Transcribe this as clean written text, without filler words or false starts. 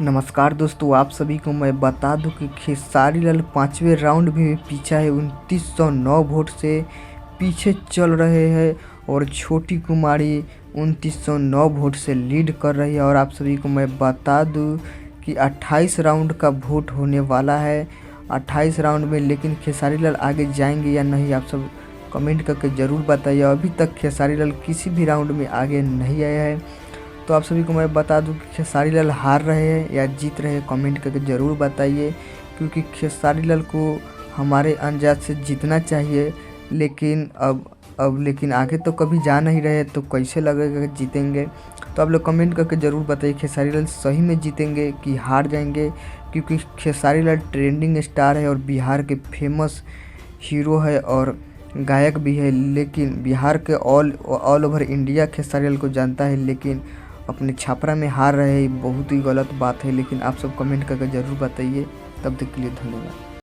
नमस्कार दोस्तों, आप सभी को मैं बता दूं कि खेसारी लाल पाँचवें राउंड में पीछा है। 2909 वोट से पीछे चल रहे हैं और छोटी कुमारी 2909 वोट से लीड कर रही है। और आप सभी को मैं बता दूं कि 28 राउंड का वोट होने वाला है। 28 राउंड में लेकिन खेसारी लाल आगे जाएंगे या नहीं, आप सब कमेंट करके ज़रूर बताइए। अभी तक खेसारी लाल किसी भी राउंड में आगे नहीं आया है। तो आप सभी को मैं बता दूं कि खेसारी लाल हार रहे हैं या जीत रहे हैं, कमेंट करके ज़रूर बताइए। क्योंकि खेसारी लाल को हमारे अंदाज से जीतना चाहिए, लेकिन लेकिन आगे तो कभी जा नहीं रहे, तो कैसे लगेगा कि जीतेंगे। तो आप लोग कमेंट करके ज़रूर बताइए, खेसारी लाल सही में जीतेंगे कि हार जाएंगे। क्योंकि खेसारी लाल ट्रेंडिंग स्टार है और बिहार के फेमस हीरो है और गायक भी है। लेकिन बिहार के all over India Khesari Lal को जानता है, लेकिन अपने छापरा में हार रहे हैं, बहुत ही गलत बात है। लेकिन आप सब कमेंट करके ज़रूर बताइए। तब तक के लिए धन्यवाद।